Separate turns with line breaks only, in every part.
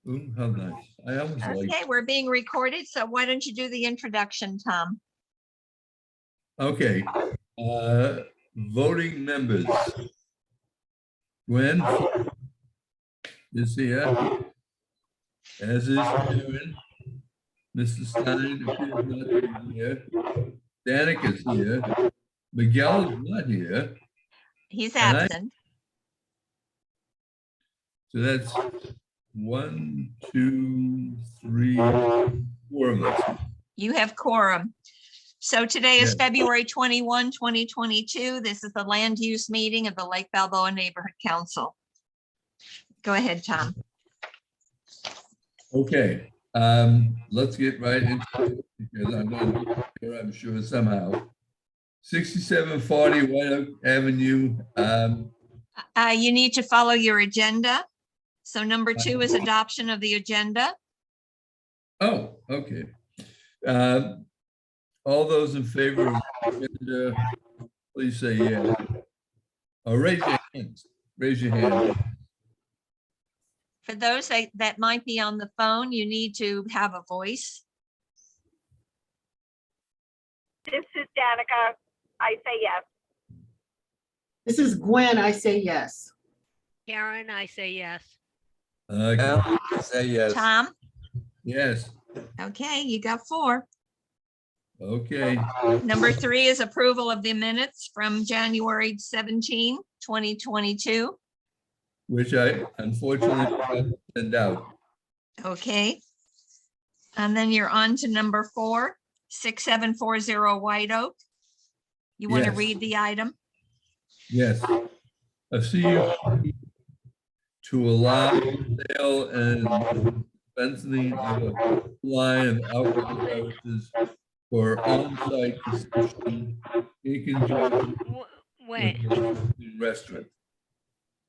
Ooh, how nice. I almost like.
Okay, we're being recorded, so why don't you do the introduction, Tom?
Okay, voting members. Gwen is here, as is Karen. Mr. Stein appears not to be here. Danik is here. Miguel is not here.
He's
And
absent.
So that's 1, 2, 3, 4 of us.
You have quorum. So today is
Yes.
February 21, 2022. This is the land use meeting of the Lake Balboa Neighborhood Council. Go ahead, Tom.
Okay, let's get right into it because I'm going to be here, I'm sure, somehow. 6740 White Oak Avenue.
You need to follow your agenda. So number 2 is adoption of the agenda.
Oh, okay. All those in favor of the agenda, please say yes. Or raise your hands. Raise your hand.
For those that might be on the phone, you need to have a voice.
This is Danica. I say yes.
This is Gwen. I say yes.
Karen, I say yes.
Say yes.
Tom?
Yes.
Okay, you got 4.
Okay.
Number 3 is approval of the minutes from January 17, 2022.
Which I unfortunately forgot to send out.
Okay. And then you're on to number 4, 6740 White Oak. You want to
Yes.
read the item?
Yes. A CUP to allow sale and dispensing of a line of alcohol beverages for on-site consumption in conjunction
Wait,
with the restaurant.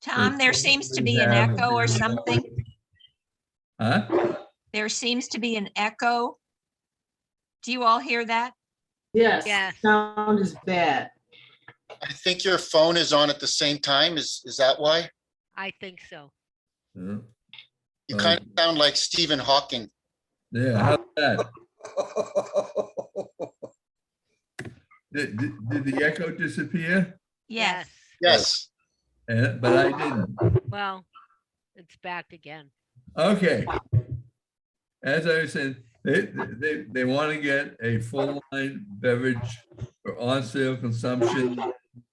Tom, there seems to be an echo or something.
Huh?
There seems to be an echo. Do you all hear that?
Yes.
Yes.
Sound is bad.
I think your phone is on at the same time. Is that why?
I think so.
Huh?
You kind of sound like Stephen Hawking.
Yeah, how's that? Did the echo disappear?
Yes.
Yes.
But I didn't.
Well, it's back again.
Okay. As I was saying, they want to get a full line beverage for on sale consumption.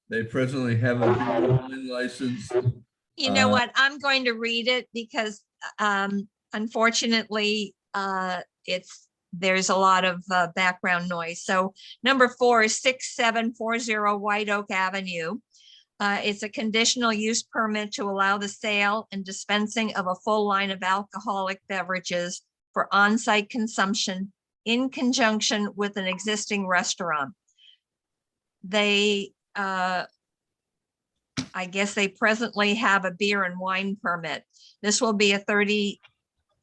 They presently have a beer wine license.
You know what? I'm going to read it because unfortunately, there's a lot of background noise. So number 4 is 6740 White Oak Avenue. It's a conditional use permit to allow the sale and dispensing of a full line of alcoholic beverages for on-site consumption in conjunction with an existing restaurant. They, I guess they presently have a beer and wine permit. This will be a 30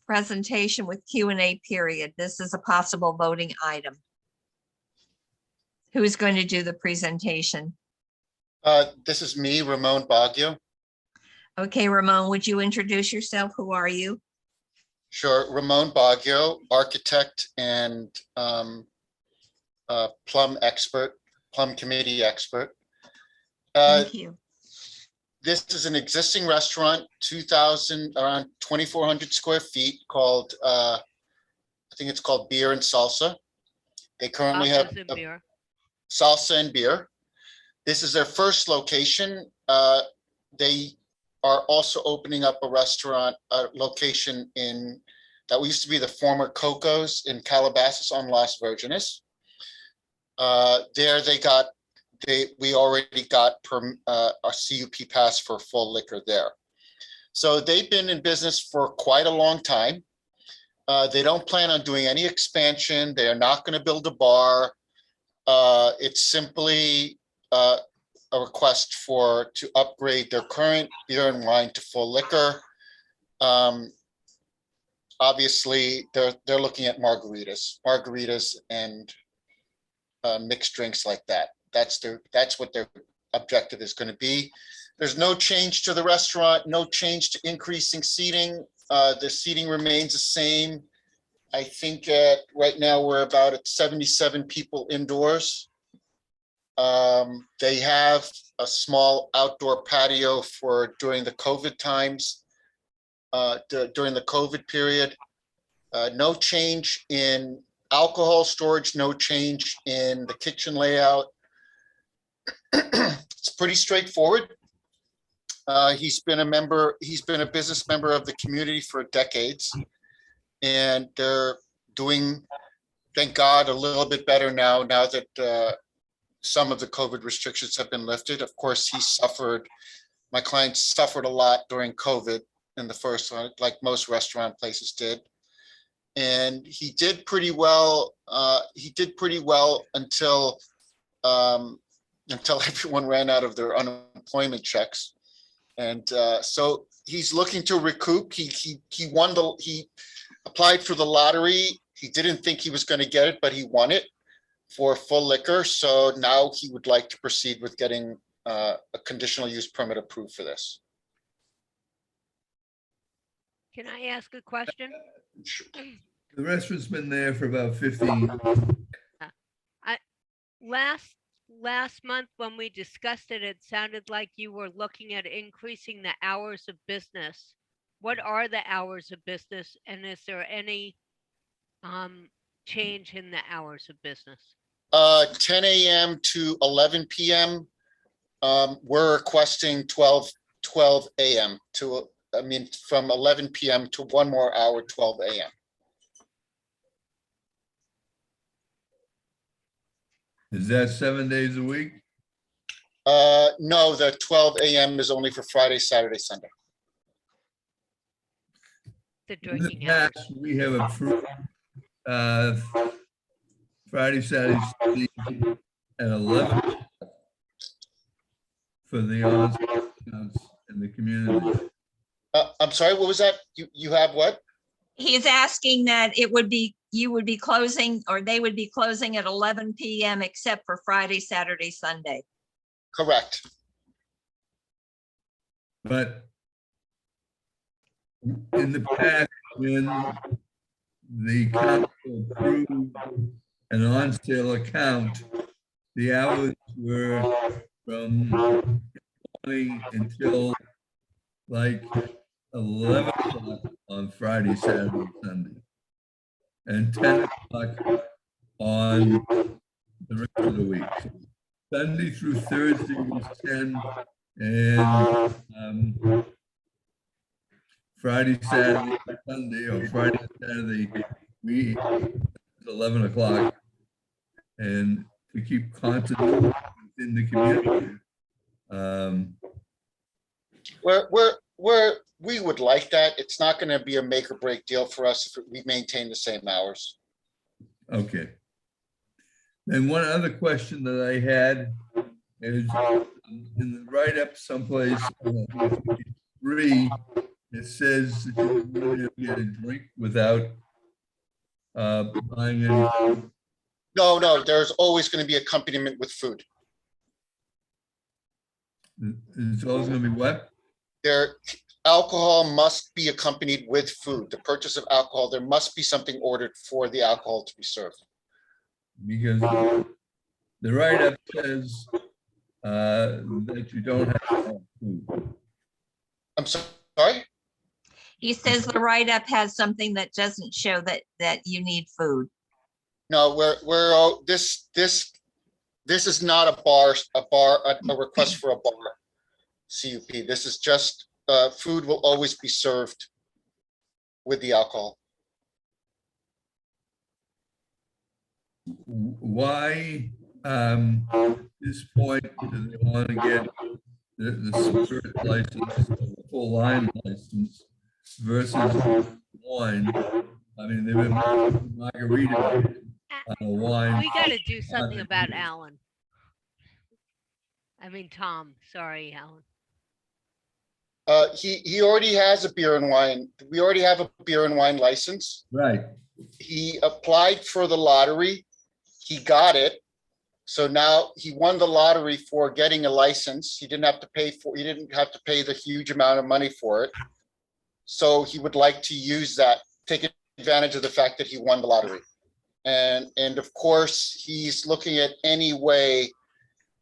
presentation with Q&A period. This is a possible voting item. Who's going to do the presentation?
This is me, Ramon Baggio.
Okay, Ramon, would you introduce yourself? Who are you?
Sure, Ramon Baggio, architect and plum expert, plum committee expert.
Thank you.
This is an existing restaurant, around 2,400 square feet called, I think it's called Beer and Salsa. They currently have
Tacos and beer.
salsa and beer. This is their first location. They are also opening up a restaurant, location that used to be the former Coco's in Calabasas on Las Virgenes. There we already got a CUP pass for full liquor there. So they've been in business for quite a long time. They don't plan on doing any expansion. They are not going to build a bar. It's simply a request to upgrade their current beer and wine to full liquor. Obviously, they're looking at margaritas and mixed drinks like that. That's what their objective is going to be. There's no change to the restaurant, no change to increasing seating. The seating remains the same. I think right now we're about at 77 people indoors. They have a small outdoor patio for during the COVID times, during the COVID period. No change in alcohol storage, no change in the kitchen layout. It's pretty straightforward. He's been a business member of the community for decades. And they're doing, thank God, a little bit better now that some of the COVID restrictions have been lifted. Of course, my clients suffered a lot during COVID in the first one, like most restaurant places did. And he did pretty well. He did pretty well until everyone ran out of their unemployment checks. And so he's looking to recoup. He applied for the lottery. He didn't think he was going to get it, but he won it for full liquor. So now he would like to proceed with getting a conditional use permit approved for this.
Can I ask a question?
The restaurant's been there for about 15.
Last month when we discussed it, it sounded like you were looking at increasing the hours of business. What are the hours of business, and is there any change in the hours of business?
10 a.m. to 11 p.m. We're requesting 12 a.m. to, from 11 p.m. to one more hour, 12 a.m.
Is that 7 days a week?
No, the 12 a.m. is only for Friday, Saturday, Sunday.
The
In the
drinking hours.
past, we have approved Friday, Saturday, Sunday at 11 for the on-site in the community.
I'm sorry, what was that? You have what?
He's asking that you would be closing, or they would be closing at 11 PM except for Friday, Saturday, Sunday.
Correct.
But in the past, when the council approved an on-sale account, the hours were from 20 until like 11 o'clock on Friday, Saturday, Sunday, and 10 o'clock on the rest of the week. Sunday through Thursday was 10, and Friday, Saturday, Sunday, or Friday, Saturday, we 11 o'clock, and to keep continuity within the community.
We would like that. It's not going to be a make or break deal for us if we maintain the same hours.
Okay. And one other question that I had is in the write-up someplace, 3, it says that you wouldn't get a drink without buying any.
No, there's always going to be accompaniment with food.
It's always going to be what?
Alcohol must be accompanied with food. The purchase of alcohol, there must be something ordered for the alcohol to be served.
Because the write-up says that you don't have to have food.
I'm sorry?
He says the write-up has something that doesn't show that you need food.
No, this is not a request for a bar CUP. This is just food will always be served with the alcohol.
Why, at this point, do they want to get the spirit license, the full line license versus wine? I mean, they've been margarita wine.
We got to do something about Alan. Tom, sorry, Alan.
He already has a beer and wine. We already have a beer and wine license.
Right.
He applied for the lottery. He got it. So now he won the lottery for getting a license. He didn't have to pay the huge amount of money for it. So he would like to use that, take advantage of the fact that he won the lottery. And of course, he's looking at any way,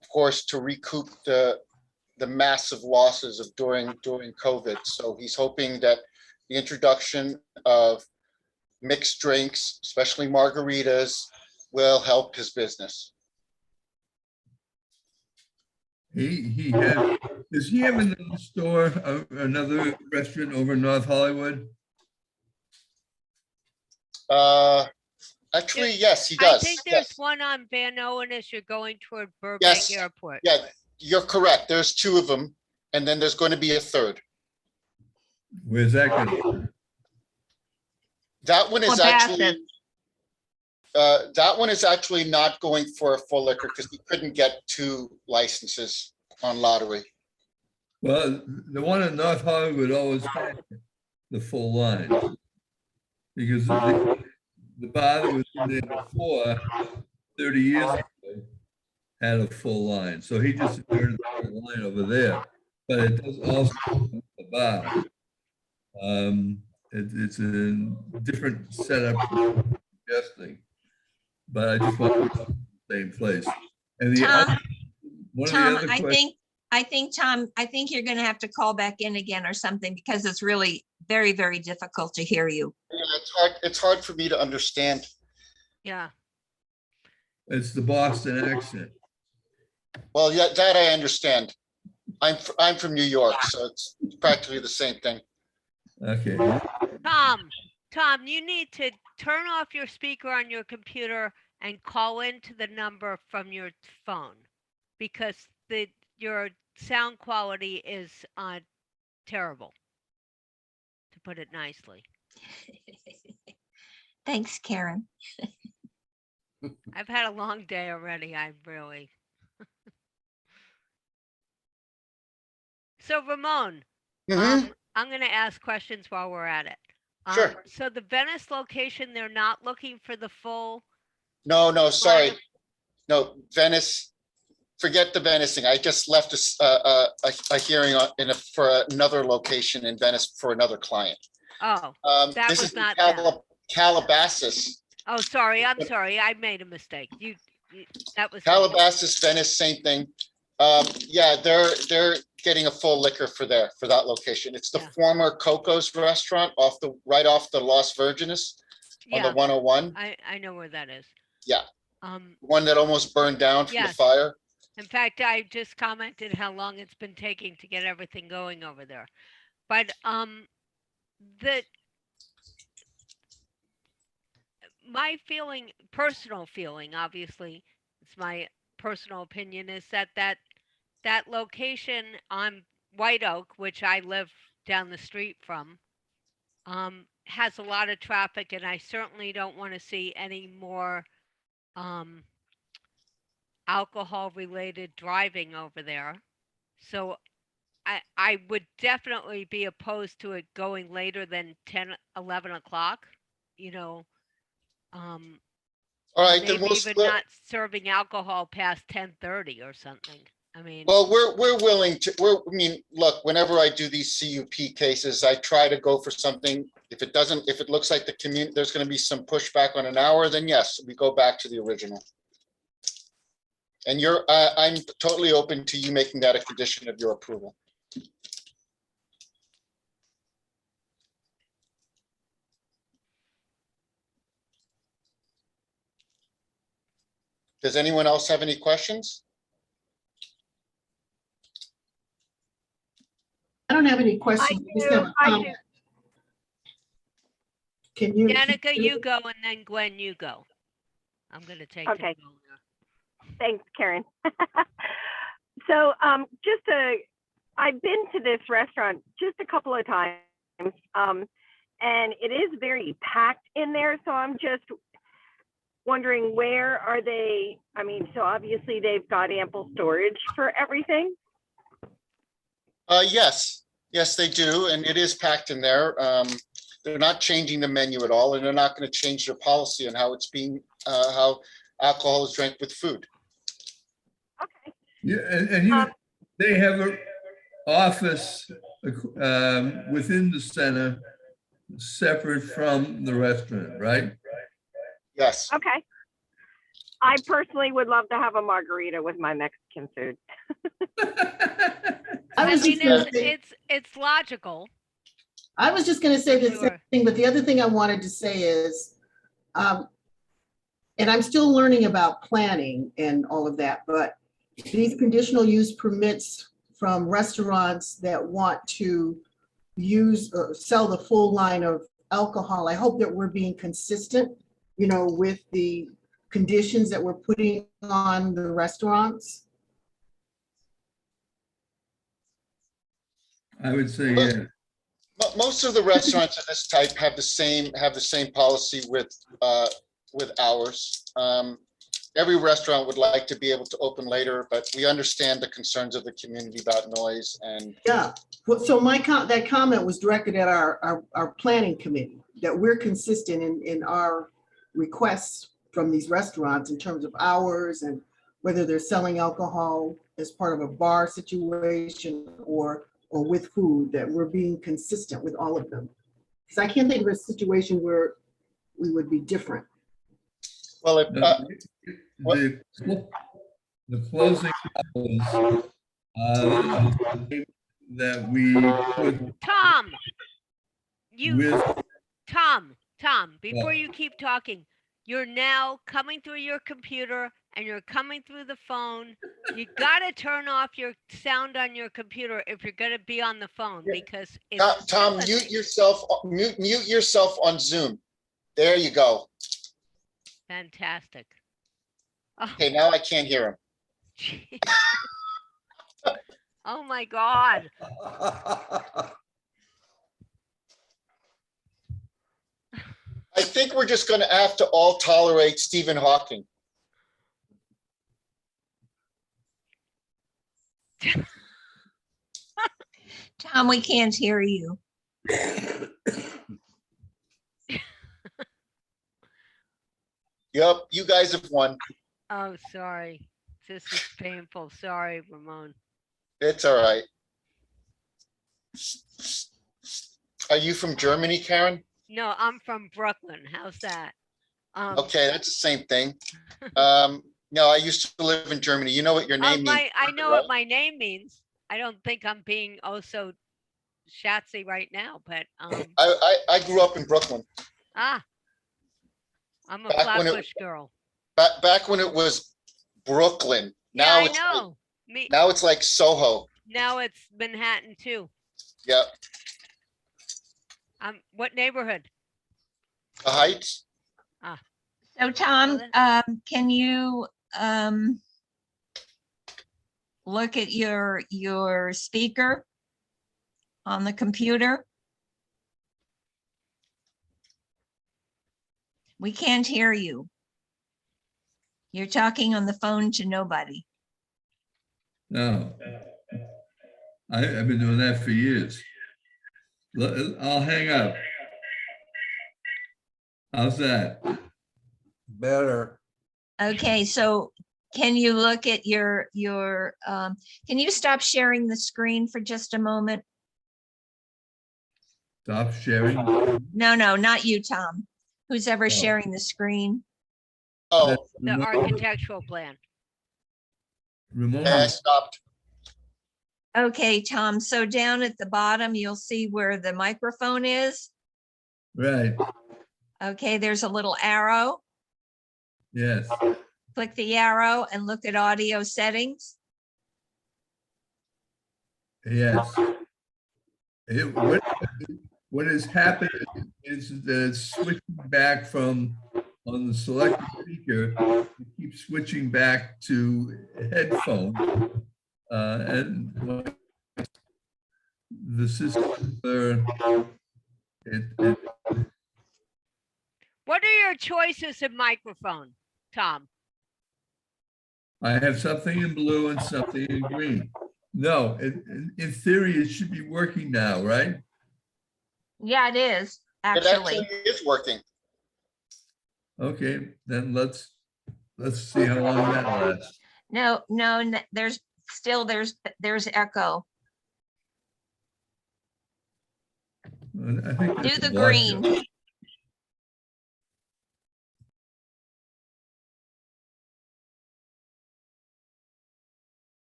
of course, to recoup the massive losses of during COVID. So he's hoping that the introduction of mixed drinks, especially margaritas, will help his business.
He has, does he have another store, another restaurant over in North Hollywood?
Actually, yes, he
I
does.
think there's
Yes.
one on Van Owen as you're going toward Burbank
Yes.
Airport.
Yeah, you're correct. There's two of them, and then there's going to be a third.
Where's that gonna?
That one is
Or
actually,
Bassett.
that one is actually not going for a full liquor because he couldn't get 2 licenses on lottery.
Well, the one in North Hollywood always had the full line. Because the bar that was in there before, 30 years ago, had a full line. So he just inherited the full line over there. But it does also have the bar. It's a different setup from suggesting. But I just want to the same place. And the
Tom,
other, one of the
Tom,
other
I
questions.
think, Tom, I think you're gonna have to call back in again or something because it's really very, very difficult to hear you.
Yeah, it's hard for me to understand.
Yeah.
It's the Boston accent.
Well, yeah, that I understand. I'm from New York, so it's practically the same thing.
Okay.
Tom, you need to turn off your speaker on your computer and call into the number from your phone because your sound quality is terrible, to put it nicely.
Thanks, Karen.
I've had a long day already. I really. So Ramon,
Mhm.
I'm going to ask questions while we're at it.
Sure.
So the Venice location, they're not looking for the full.
No, sorry. No, Venice, forget the Venice thing. I just left a hearing for another location in Venice for another client.
Oh, that
This
was
is
not
Calabasas.
oh, sorry. I'm sorry. I made a mistake. That was me.
Calabasas, Venice, same thing. Yeah, they're getting a full liquor for that location. It's the
Yeah.
former Coco's restaurant right off the Los Virgenes on the
Yeah,
101.
I know where that is.
Yeah.
Um,
One that almost burned down from the
Yes.
fire.
In fact, I just commented how long it's been taking to get everything going over there. But my personal feeling, obviously, it's my personal opinion, is that location on White Oak, which I live down the street from, has a lot of traffic, and I certainly don't want to see any more alcohol-related driving over there. So I would definitely be opposed to it going later than 10, 11 o'clock, you know.
All right, then
Maybe even not serving alcohol past 10:30 or something. I mean,
well, we're willing to, I mean, look, whenever I do these CUP cases, I try to go for something. If it looks like there's going to be some pushback on an hour, then yes, we go back to the original. And I'm totally open to you making that a condition of your approval. Does anyone else have any questions?
I don't have any questions. Just have a
I do.
comment. Can you?
Danica, you go, and then Gwen, you go. I'm going to take
Okay.
control now.
Thanks, Karen. So I've been to this restaurant just a couple of times, and it is very packed in there. So I'm just wondering, where are they? I mean, so obviously they've got ample storage for everything.
Yes, they do, and it is packed in there. They're not changing the menu at all, and they're not going to change their policy on how how alcohol is drank with food.
Okay.
Yeah, and they have office within the center, separate from the restaurant, right?
Yes.
Okay. I personally would love to have a margarita with my Mexican food.
I
I
was
mean,
just gonna say,
it's logical.
I was just gonna say the same
Sure.
thing, but the other thing I wanted to say is, and I'm still learning about planning and all of that, but these conditional use permits from restaurants that want to use or sell the full line of alcohol, I hope that we're being consistent, with the conditions that we're putting on the restaurants.
I would say, yeah.
Most of the restaurants of this type have the same policy with hours. Every restaurant would like to be able to open later, but we understand the concerns of the community about noise and
Yeah, well, so that comment was directed at our planning committee, that we're consistent in our requests from these restaurants in terms of hours and whether they're selling alcohol as part of a bar situation or with food, that we're being consistent with all of them. Because I can't think of a situation where we would be different.
well,
The closing hours, that we put
Tom,
with,
Tom, before you keep talking, you're now coming through your computer and you're coming through the phone. You gotta turn off your sound on your computer if you're gonna be on the phone, because it's
Tom, mute yourself on Zoom. There you go.
fantastic. Oh,
Okay, now I can't hear him.
gee. Oh my God.
I think we're just going to have to all tolerate Stephen Hawking.
Tom, we can't hear you.
Yep, you guys have won.
Oh, sorry. This is painful. Sorry, Ramon.
It's all right. Are you from Germany, Karen?
No, I'm from Brooklyn. How's that?
Okay, that's the same thing. No, I used to live in Germany. You know what your name means?
I know what my name means. I don't think I'm being so shatsy right now, but
I grew up in Brooklyn.
I'm a
Back when
Flatbush girl.
Back when it was Brooklyn.
Yeah,
Now
I
it's
know.
now it's like Soho.
Now it's Manhattan too.
Yep.
What neighborhood?
The Heights.
So Tom, can you look at your speaker on the computer? We can't hear you. You're talking on the phone to nobody.
no. I've been doing that for years. I'll hang up. How's that?
Better.
Okay, so can you look at your, can you stop sharing the screen for just a moment?
Stop sharing.
No, not you, Tom. Who's ever
Oh.
sharing the screen?
Oh,
The architectural plan.
Ramon,
yeah, I stopped.
Okay, Tom, so down at the bottom, you'll see where the microphone is.
right,
Okay, there's a little arrow.
yes.
Click the arrow and look at audio settings.
Yes. What has happened is that it's switching back from on the selected speaker, it keeps switching back to headphone. And the system,
What are your choices of microphone, Tom?
I have something in blue and something in green. No, in theory, it should be working now, right?
Yeah, it is,
It
actually.
actually is working.
Okay, then let's see how long that lasts.
No, there's echo.
I think
Do
that's
the
a vodka.
green.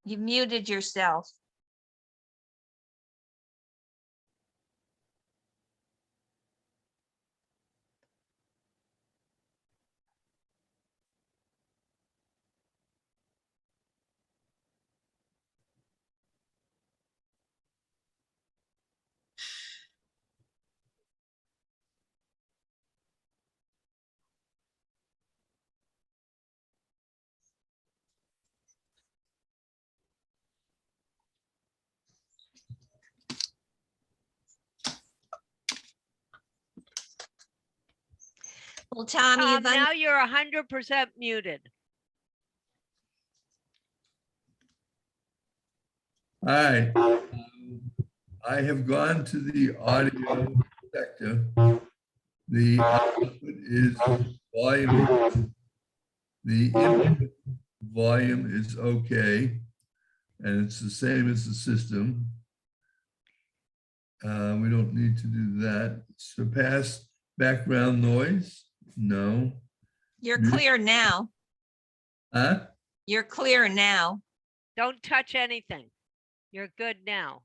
You muted yourself. Well, Tom,
Tom,
you've
now you're 100% muted.
All right. I have gone to the audio sector. The output is volume. The input volume is okay. And it's the same as the system. We don't need to do that. Surpass background noise? No.
You're
Music?
clear now.
Huh?
You're clear now.
Don't touch anything. You're good now.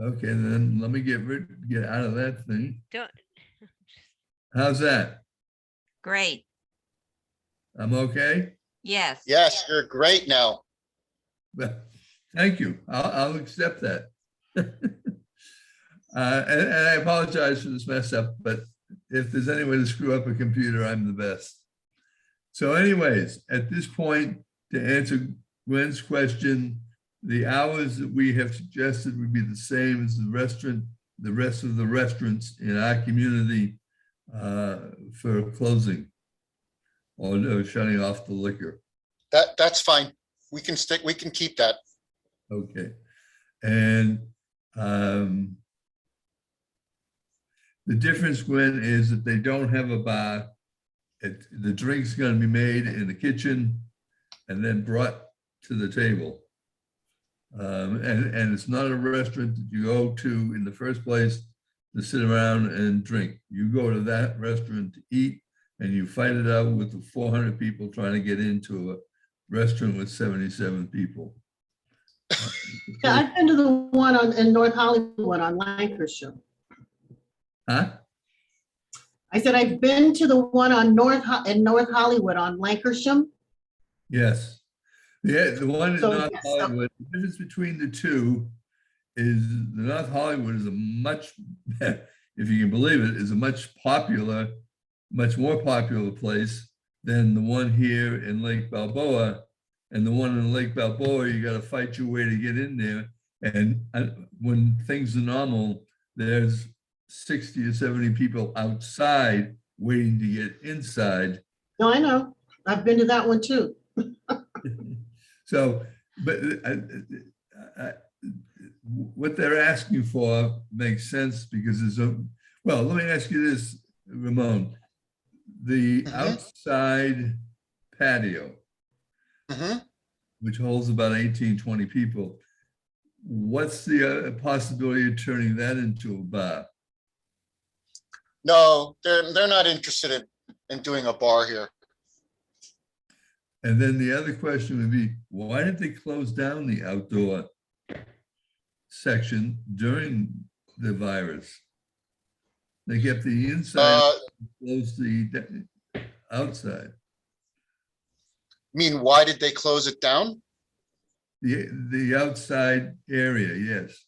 Okay, then let me get out of that thing.
Don't.
How's that?
Great.
I'm okay?
Yes.
Yes, you're great now.
Well, thank you. I'll accept that. And I apologize for this mess up, but if there's any way to screw up a computer, I'm the best. So anyways, at this point, to answer Gwen's question, the hours that we have suggested would be the same as the rest of the restaurants in our community for closing or shutting off the liquor.
That's fine. We can keep that.
Okay. And the difference, Gwen, is that they don't have a bar. The drink's going to be made in the kitchen and then brought to the table. And it's not a restaurant that you go to in the first place to sit around and drink. You go to that restaurant to eat and you fight it out with the 400 people trying to get into a restaurant with 77 people.
Yeah, I've been to the one in North Hollywood on Lancashire.
Huh?
I said, I've been to the one on North Hollywood on Lancashire.
Yes. Yeah, the one in
So,
North
yes,
Hollywood, the difference between the two is the North Hollywood is a much, if you can believe it, is a much more popular place than the one here in Lake Balboa. And the one in Lake Balboa, you got to fight your way to get in there. And when things are normal, there's 60 or 70 people outside waiting to get inside.
No, I know. I've been to that one too.
So, but what they're asking for makes sense because well, let me ask you this, Ramon. The outside patio, which holds about 18, 20 people, what's the possibility of turning that into a bar?
No, they're not interested in doing a bar here.
And then the other question would be, why did they close down the outdoor section during the virus? They kept the inside, closed the outside.
Mean, why did they close it down?
The outside area, yes.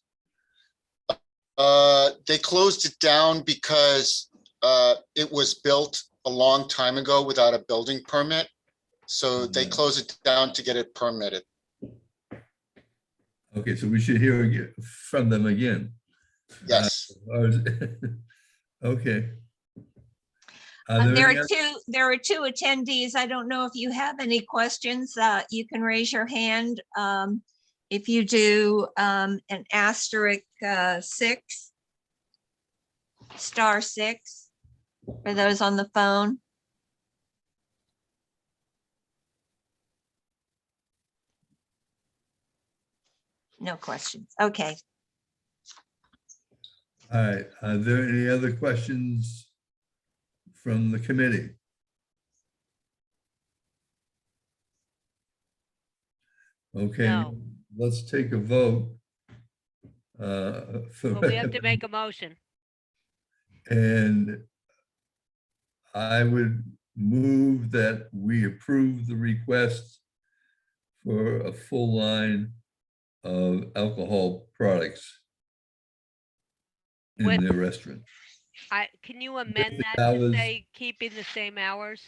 They closed it down because it was built a long time ago without a building permit. So they closed it down to get it permitted.
Okay, so we should hear from them again.
Yes.
Okay.
There are two attendees. I don't know if you have any questions. You can raise your hand. If you do an asterisk 6, *6 for those on the phone. No questions. Okay.
All right, are there any other questions from the committee? Okay,
No.
let's take a vote.
But we have to make a motion.
And I would move that we approve the request for a full line of alcohol products in
With-
their restaurant.
Can you amend
the
that to
hours-
say keeping the same hours?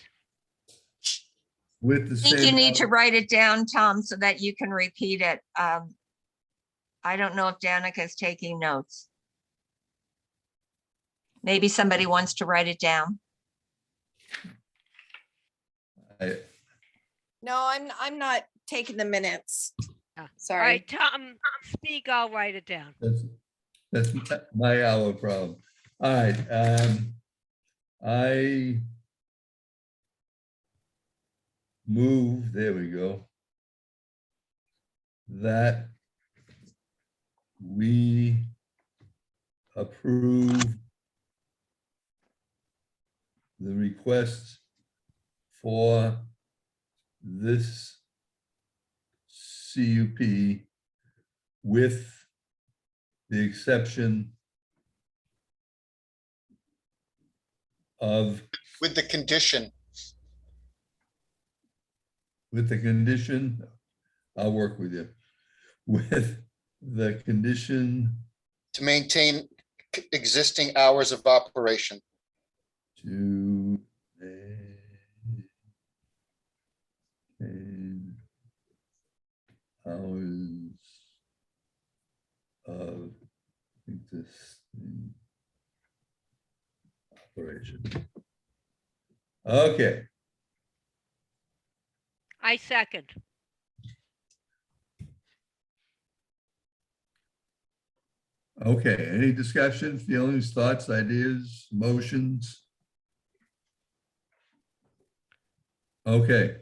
With the
I think you
same,
need to write it down, Tom, so that you can repeat it. I don't know if Danica's taking notes. Maybe somebody wants to write it down.
I-
No, I'm not taking the minutes.
Ah, All
Sorry.
right, Tom, speak, I'll write it down.
that's my hour problem. All right, I move, there we go, that we approve the request for this CUP with the exception of,
With the condition,
with the condition, I'll work with you, with the condition
to maintain existing hours of operation.
to maintain hours of existing operation. Okay,
I second.
okay, any discussion, feelings, thoughts, ideas, motions? Okay.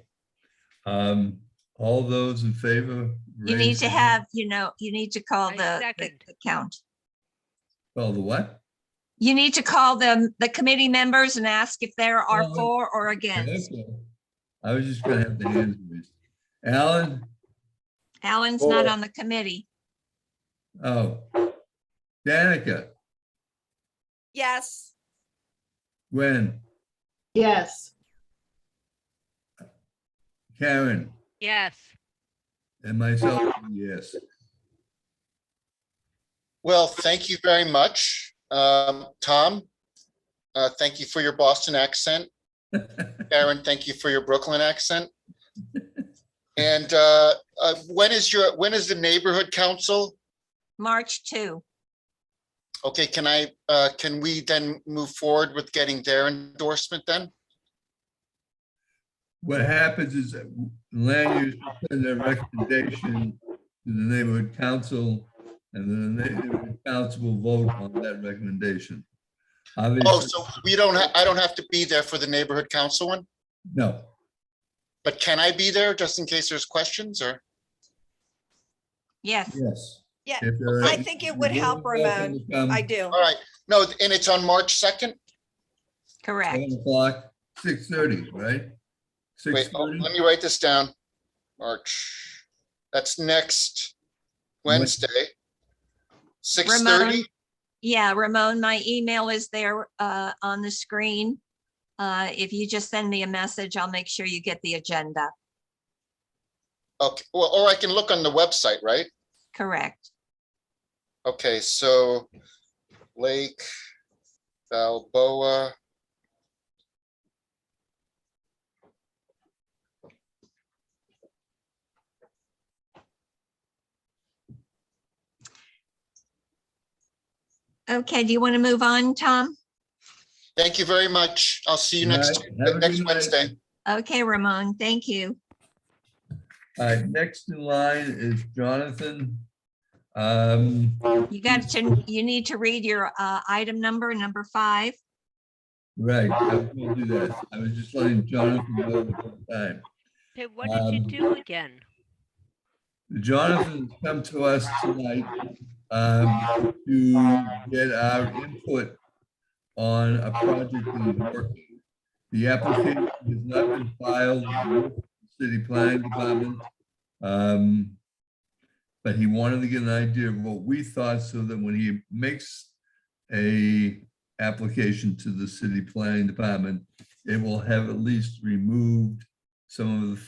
All those in favor?
You need
raise
to
your hand.
have, you need to call
I
the
second.
count.
Call the what?
You need to call the committee members and ask if there are
Oh,
for or against.
Okay. I was just gonna have the hands raised. Alan?
Alan's not
For.
on the committee.
Oh. Danica,
Yes.
Gwen,
Yes,
Karen,
Yes.
and myself, yes.
Well, thank you very much. Tom, thank you for your Boston accent. Karen, thank you for your Brooklyn accent. And when is the neighborhood council?
March 2.
Okay, can we then move forward with getting their endorsement then?
What happens is that land use will send a recommendation to the neighborhood council, and then the neighborhood council will vote on that recommendation.
Oh,
Obviously,
so I don't have to be there for the neighborhood council one,
no,
but can I be there just in case there's questions or?
Yes,
yes.
Yeah,
If you're-
I think it would help,
you're welcome to come.
I do.
All right, no, and it's on March 2nd?
correct.
7 o'clock, 6:30, right?
Wait,
6:30?
let me write this down. March, that's next Wednesday. 6:30?
Yeah, Ramon, my email is there on the screen. If you just send me a message, I'll make sure you get the agenda.
Okay, well, or I can look on the website, right?
Correct.
Okay, so Lake Balboa.
Okay, do you want to move on, Tom?
Thank you very much. I'll see you
All right, have a
next
good night.
Wednesday.
Okay, Ramon, thank you.
All right, next in line is Jonathan.
You need to read your item number 5.
Right, I was gonna do that. I was just letting Jonathan know at the time.
Hey, what did you do again?
Jonathan has come to us tonight to get our input on a project that he's working. The application has not been filed with the city planning department. But he wanted to get an idea of what we thought so that when he makes a application to the city planning department, it will have at least removed some of the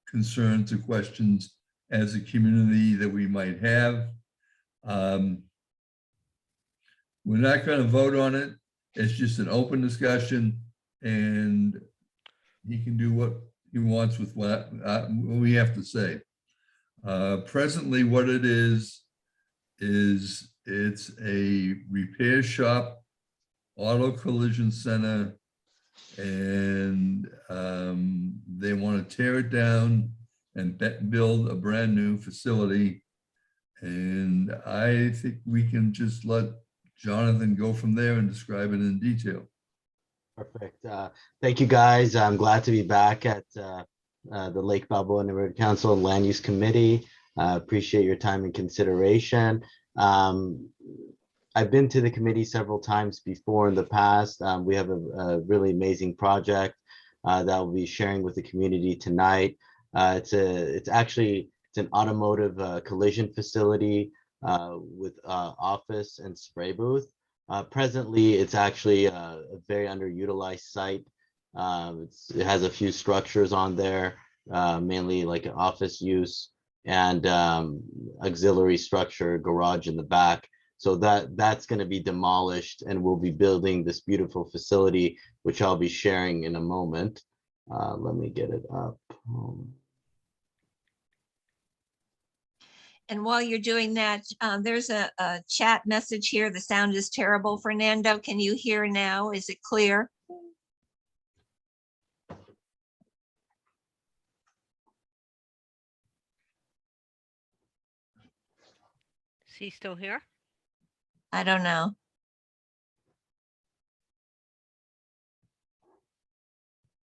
concerns or questions as a community that we might have. We're not going to vote on it. It's just an open discussion, and he can do what he wants with what we have to say. Presently, what it is it's a repair shop, auto collision center, and they want to tear it down and build a brand new facility. And I think we can just let Jonathan go from there and describe it in detail.
Perfect. Thank you, guys. I'm glad to be back at the Lake Balboa Neighborhood Council and Land Use Committee. Appreciate your time and consideration. I've been to the committee several times before in the past. We have a really amazing project that we'll be sharing with the community tonight. It's an automotive collision facility with office and spray booth. Presently, it's actually a very underutilized site. It has a few structures on there, mainly like an office use and auxiliary structure, garage in the back. So that's going to be demolished, and we'll be building this beautiful facility, which I'll be sharing in a moment. Let me get it up.
And while you're doing that, there's a chat message here. The sound is terrible. Fernando, can you hear now? Is it clear?
Is he still here?
I don't know.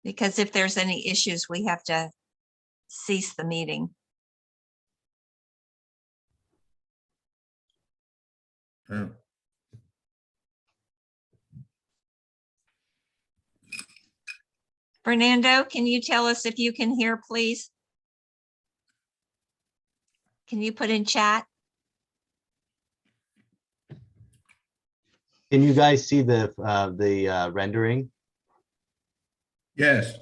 Because if there's any issues, we have to cease the meeting.
Yeah.
Fernando, can you tell us if you can hear, please? Can you put in chat?
Can you guys see the rendering?
Yes.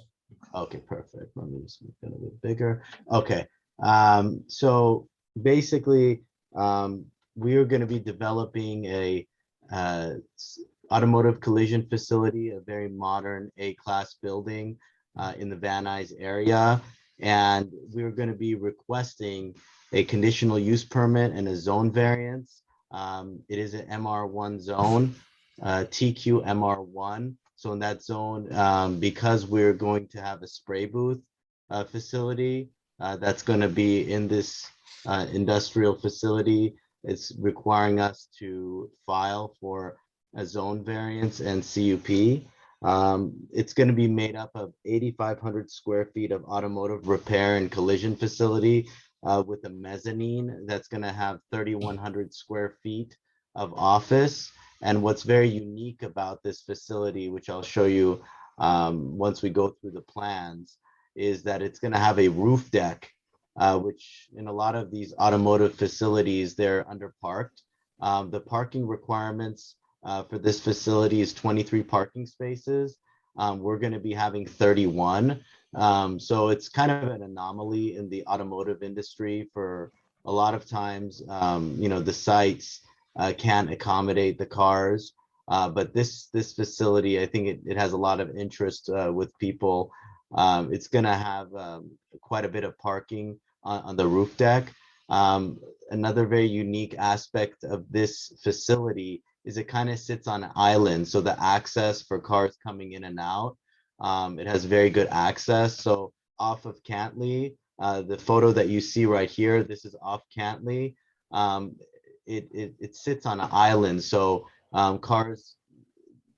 Okay, perfect. Let me just make it a little bit bigger. Okay, so basically, we are going to be developing a automotive collision facility, a very modern A-class building in the Van Nuys area, and we're going to be requesting a conditional use permit and a zone variance. It is an MR1 zone, TQ MR1. So in that zone, because we're going to have a spray booth facility that's going to be in this industrial facility, it's requiring us to file for a zone variance and CUP. It's going to be made up of 8,500 square feet of automotive repair and collision facility with a mezzanine that's going to have 3,100 square feet of office. And what's very unique about this facility, which I'll show you once we go through the plans, is that it's going to have a roof deck, which in a lot of these automotive facilities, they're underparked. The parking requirements for this facility is 23 parking spaces. We're going to be having 31. So it's kind of an anomaly in the automotive industry. For a lot of times, the sites can't accommodate the cars. But this facility, I think it has a lot of interest with people. It's going to have quite a bit of parking on the roof deck. Another very unique aspect of this facility is it kind of sits on an island. So the access for cars coming in and out, it has very good access. So off of Cantley, the photo that you see right here, this is off Cantley. It sits on an island. So cars,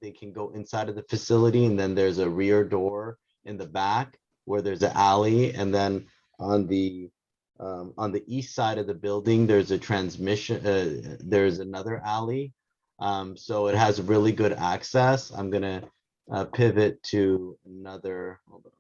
they can go inside of the facility, and then there's a rear door in the back where there's an alley. And then on the On the east side of the building, there's a transmission, there's another alley. So it has really good access. I'm gonna pivot to another, hold on.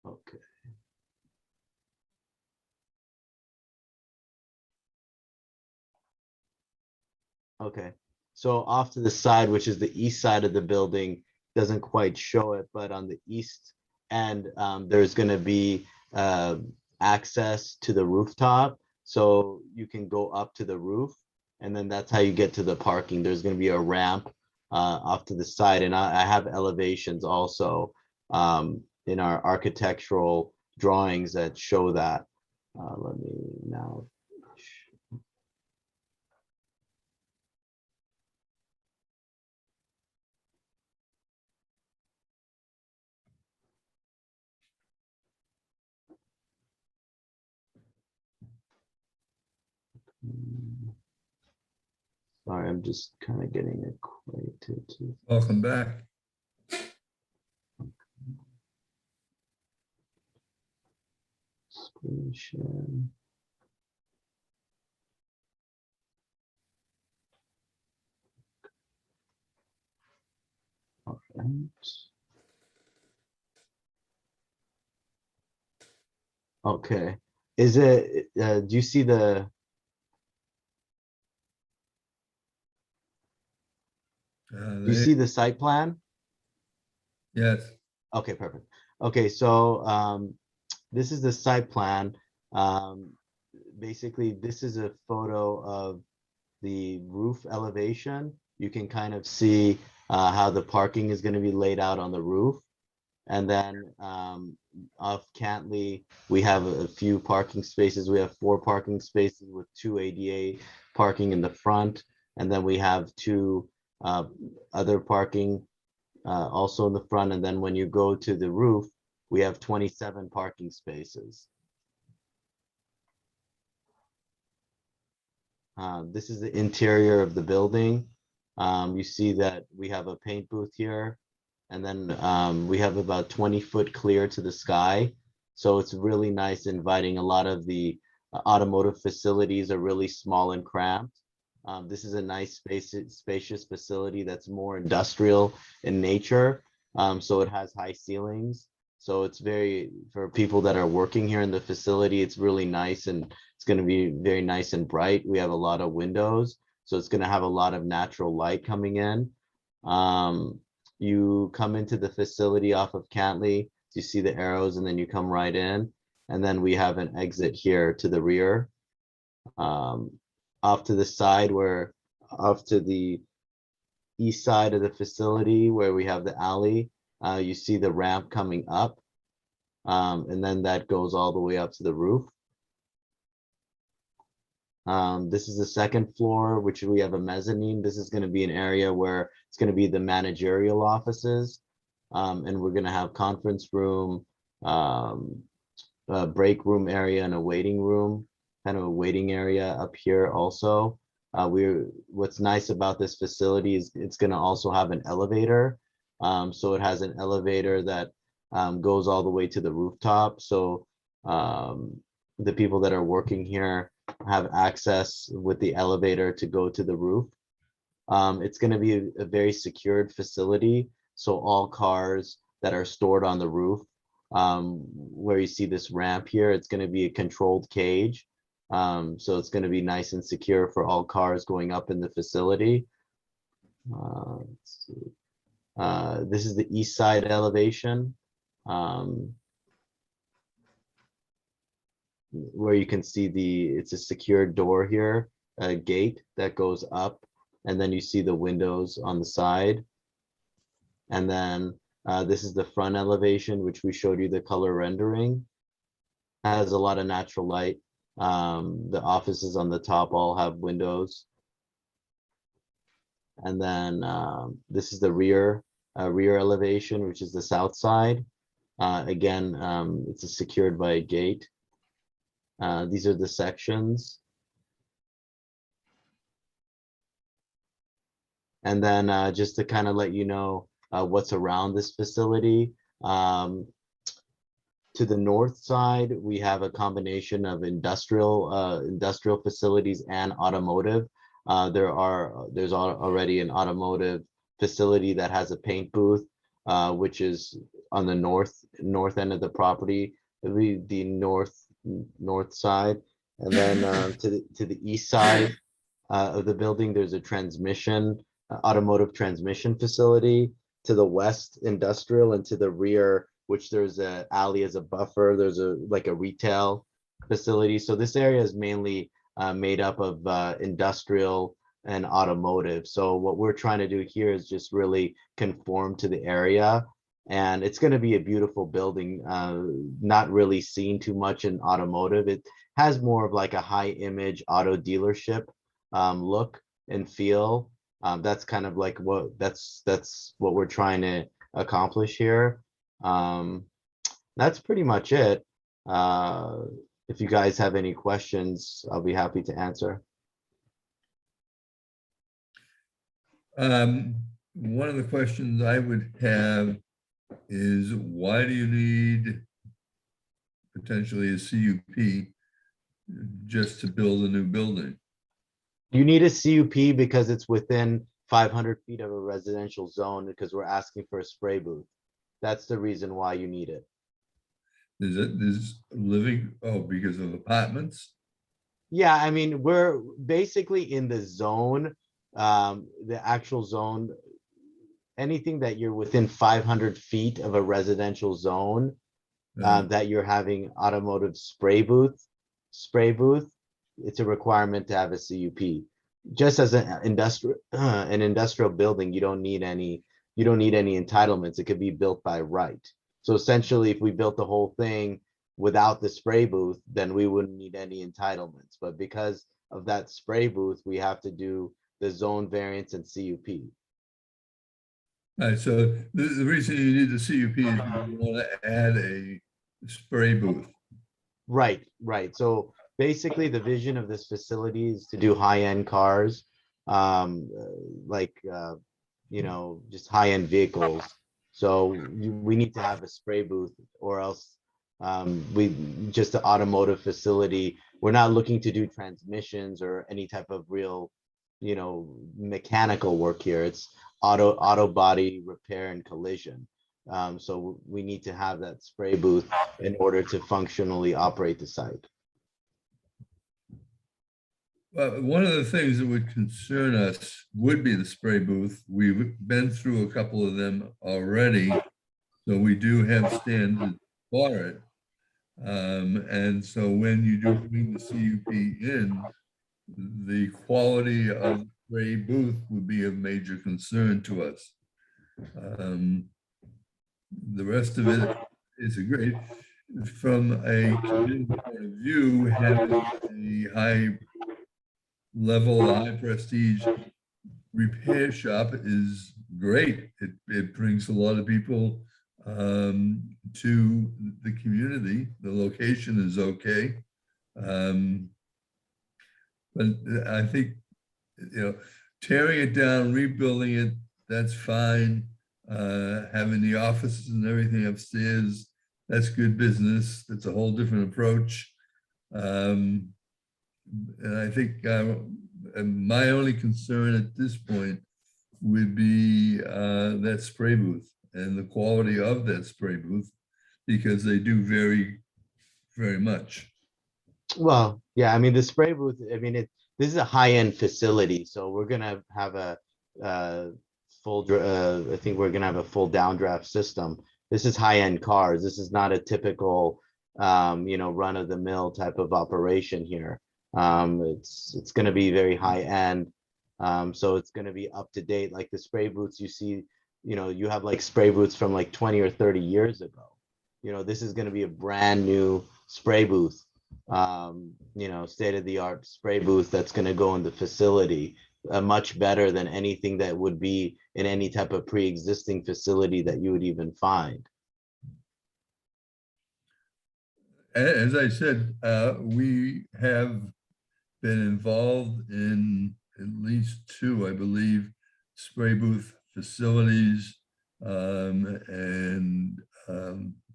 Okay. Okay, so off to the side, which is the east side of the building, doesn't quite show it, but on the east end, there's gonna be access to the rooftop. So you can go up to the roof, and then that's how you get to the parking. There's gonna be a ramp off to the side, and I have elevations also in our architectural drawings that show that. Let me now. Sorry, I'm just kind of getting acquainted to.
Welcome back.
Screen share. All right. Okay. Is it, do you see the, do you see the site plan?
Yes,
Okay, perfect. Okay, so this is the site plan. Basically, this is a photo of the roof elevation. You can kind of see how the parking is going to be laid out on the roof. And then off Cantley, we have a few parking spaces. We have 4 parking spaces with 2 ADA parking in the front. And then we have 2 other parking also in the front. And then when you go to the roof, we have 27 parking spaces. This is the interior of the building. You see that we have a paint booth here, and then we have about 20-foot clear to the sky. So it's really nice, inviting. A lot of the automotive facilities are really small and cramped. This is a nice spacious facility that's more industrial in nature. So it has high ceilings. So it's very, for people that are working here in the facility, it's really nice, and it's going to be very nice and bright. We have a lot of windows, so it's going to have a lot of natural light coming in. You come into the facility off of Cantley, you see the arrows, and then you come right in. And then we have an exit here to the rear. Off to the side, where off to the east side of the facility where we have the alley, you see the ramp coming up. And then that goes all the way up to the roof. This is the second floor, which we have a mezzanine. This is going to be an area where it's going to be the managerial offices. And we're going to have conference room, a break room area, and a waiting room, kind of a waiting area up here also. What's nice about this facility is it's going to also have an elevator. So it has an elevator that goes all the way to the rooftop. So the people that are working here have access with the elevator to go to the roof. It's going to be a very secured facility. So all cars that are stored on the roof, where you see this ramp here, it's going to be a controlled cage. So it's going to be nice and secure for all cars going up in the facility. Let's see. This is the east side elevation, where you can see it's a secured door here, a gate that goes up, and then you see the windows on the side. And then this is the front elevation, which we showed you the color rendering. Has a lot of natural light. The offices on the top all have windows. And then this is the rear elevation, which is the south side. Again, it's secured by a gate. These are the sections. And then just to kind of let you know what's around this facility. To the north side, we have a combination of industrial facilities and automotive. There's already an automotive facility that has a paint booth, which is on the north end of the property, the north side. And then to the east side of the building, there's a automotive transmission facility. To the west, industrial, and to the rear, which there's a alley as a buffer, there's a retail facility. So this area is mainly made up of industrial and automotive. So what we're trying to do here is just really conform to the area. And it's going to be a beautiful building, not really seen too much in automotive. It has more of like a high image auto dealership look and feel. That's kind of like that's what we're trying to accomplish here. That's pretty much it. If you guys have any questions, I'll be happy to answer.
One of the questions I would have is, why do you need potentially a CUP just to build a new building?
You need a CUP because it's within 500 feet of a residential zone, because we're asking for a spray booth. That's the reason why you need it.
Is living, because of apartments?
Yeah, I mean, we're basically in the zone, the actual zone, anything that you're within 500 feet of a residential zone, that you're having automotive spray booth, it's a requirement to have a CUP. Just as an industrial building, you don't need any entitlements. It could be built by right. So essentially, if we built the whole thing without the spray booth, then we wouldn't need any entitlements. But because of that spray booth, we have to do the zone variance and CUP.
All right, so the reason you need the CUP is you want to add a spray booth.
Right. So basically, the vision of this facility is to do high-end cars, just high-end vehicles. So we need to have a spray booth, or else just the automotive facility. We're not looking to do transmissions or any type of real, mechanical work here. It's auto body repair and collision. So we need to have that spray booth in order to functionally operate the site.
Well, one of the things that would concern us would be the spray booth. We've been through a couple of them already, so we do have standards for it. And so when you do bring the CUP in, the quality of the spray booth would be of major concern to us. The rest of it is a great, from a community point of view, having a high level, high prestige repair shop is great. It brings a lot of people to the community. The location is okay. But I think, tearing it down, rebuilding it, that's fine. Having the offices and everything upstairs, that's good business. That's a whole different approach. And I think my only concern at this point would be that spray booth and the quality of that spray booth, because they do vary very much.
Well, yeah, I mean, the spray booth, this is a high-end facility, so we're gonna have a full, I think we're gonna have a full downdraft system. This is high-end cars. This is not a typical, run-of-the-mill type of operation here. It's gonna be very high-end, so it's gonna be up to date. Like the spray booths you see, you have like spray booths from like 20 or 30 years ago. This is gonna be a brand new spray booth. State-of-the-art spray booth that's going to go in the facility, much better than anything that would be in any type of pre-existing facility that you would even find.
As I said, we have been involved in at least two, I believe, spray booth facilities. And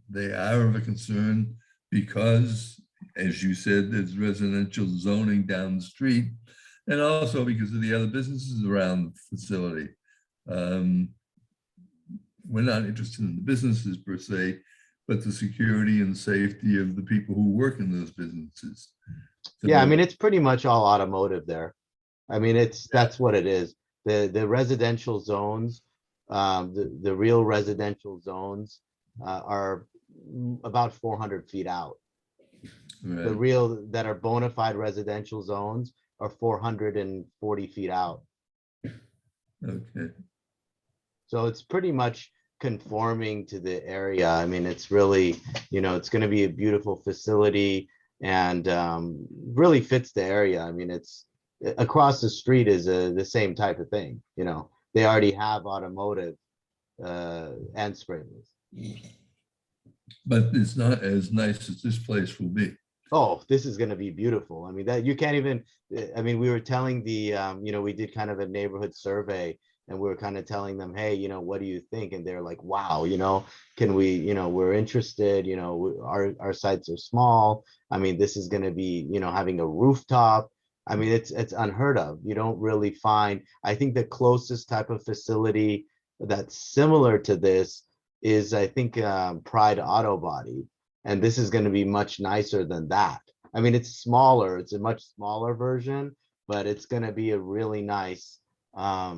they are of a concern because, as you said, there's residential zoning down the street, and also because of the other businesses around the facility. We're not interested in the businesses per se, but the security and safety of the people who work in those businesses.
Yeah, I mean, it's pretty much all automotive there. I mean, that's what it is. The residential zones, the real residential zones are about 400 feet out. The
Right.
real that are bona fide residential zones are 440 feet out.
Okay.
So it's pretty much conforming to the area. I mean, it's really, it's going to be a beautiful facility and really fits the area. I mean, it's across the street is the same type of thing. They already have automotive and spray booth.
But it's not as nice as this place will be.
Oh, this is going to be beautiful. I mean, that you can't even, I mean, we were telling the, we did kind of a neighborhood survey and we were kind of telling them, hey, what do you think? And they're like, wow, can we, we're interested, our sites are small. I mean, this is going to be, having a rooftop. I mean, it's unheard of. You don't really find, I think the closest type of facility that's similar to this is, I think, Pride Auto Body. And this is going to be much nicer than that. I mean, it's smaller. It's a much smaller version, but it's going to be a really nice. I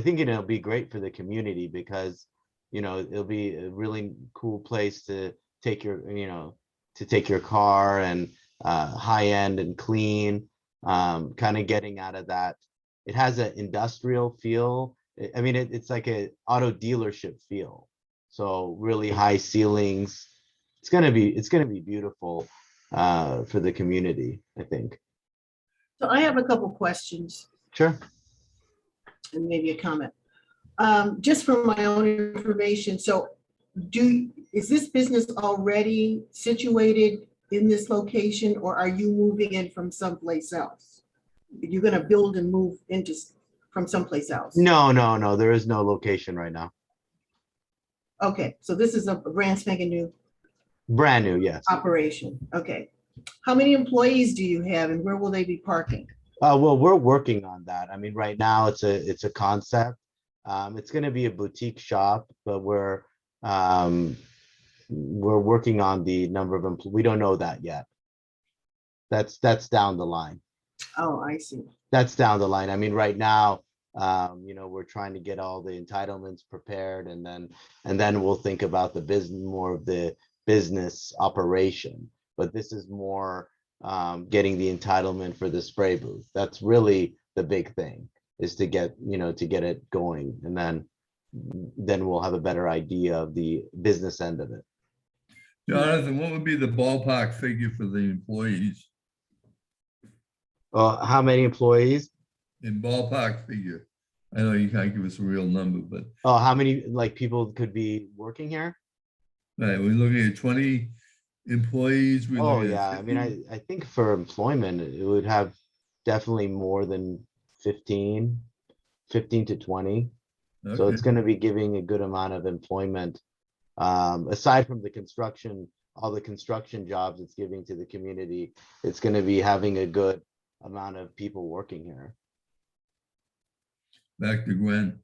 think it'll be great for the community because, it'll be a really cool place to take your car and high end and clean, kind of getting out of that. It has an industrial feel. I mean, it's like a auto dealership feel. So really high ceilings. It's gonna be beautiful for the community, I think.
So I have a couple questions
Sure.
and maybe a comment. Just for my own information, so is this business already situated in this location or are you moving in from someplace else? You're gonna build and move from someplace else?
No. There is no location right now.
Okay, so this is a brand spanking new
Brand new, yes.
operation. Okay. How many employees do you have and where will they be parking?
Well, we're working on that. I mean, right now it's a concept. It's going to be a boutique shop, but we're working on the number of employees. We don't know that yet. That's down the line.
Oh, I see.
That's down the line. I mean, right now, we're trying to get all the entitlements prepared, and then we'll think about the business, more of the business operation. But this is more getting the entitlement for the spray booth. That's really the big thing, is to get it going, and then we'll have a better idea of the business end of it.
Jonathan, what would be the ballpark figure for the employees?
How many employees?
In ballpark figure? I know you can't give us a real number, but
Oh, how many people could be working here?
right, we're looking at 20 employees. We're
Oh,
looking at
yeah. I mean,
50.
I think for employment, it would have definitely more than 15 to 20. So it's
Okay.
going to be giving a good amount of employment. Aside from all the construction jobs it's giving to the community, it's going to be having a good amount of people working here.
Back to Gwen.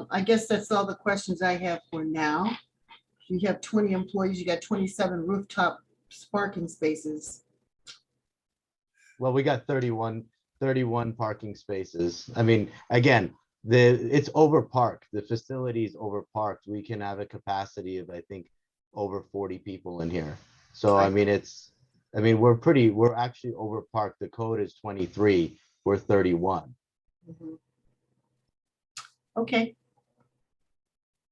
I guess that's all the questions I have for now. You have 20 employees, you got 27 rooftop parking spaces.
Well, we got 31 parking spaces. I mean, again, it's overparked. The facility is overparked. We can have a capacity of, I think, over 40 people in here. So, I mean, we're actually overparked. The code is 23, we're 31.
Mhm. Okay.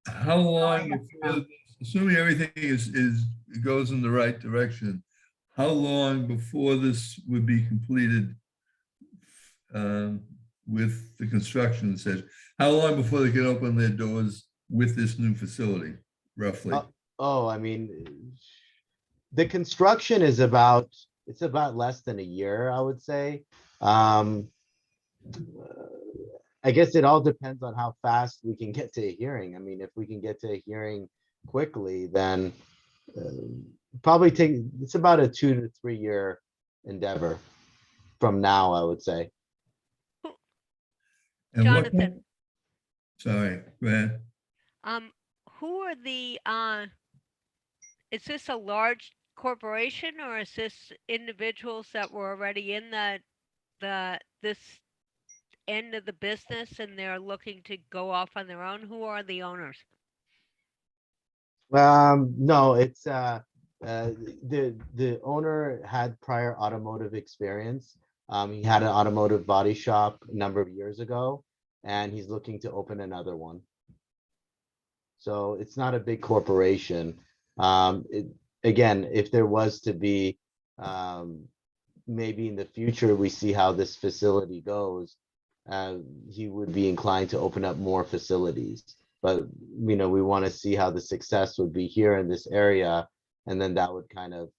How long, before, assuming everything goes in the right direction, how long before this would be completed with the construction stage? How long before they can open their doors with this new facility, roughly?
Oh, I mean, the construction is it's about less than a year, I would say. I guess it all depends on how fast we can get to a hearing. I mean, if we can get to a hearing quickly, then probably it's about a 2 to 3 year endeavor from now, I would say.
And what kind-
Jonathan,
Sorry, go ahead.
who are the, is this a large corporation or is this individuals that were already in this end of the business and they're looking to go off on their own? Who are the owners?
No, it's the owner had prior automotive experience. He had an automotive body shop a number of years ago, and he's looking to open another one. So it's not a big corporation. Again, if there was to be, maybe in the future, we see how this facility goes, he would be inclined to open up more facilities. But, we want to see how the success would be here in this area. And then that would kind of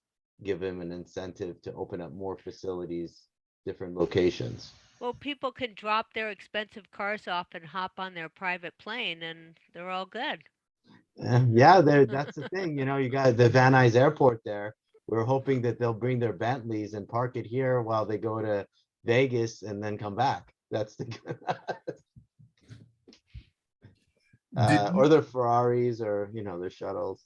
give him an incentive to open up more facilities, different locations.
Well, people can drop their expensive cars off and hop on their private plane and they're all good.
Yeah, that's the thing, you got the Van Nuys Airport there. We're hoping that they'll bring their Bentleys and park it here while they go to Vegas and then come back. That's the or their Ferraris or, their shuttles.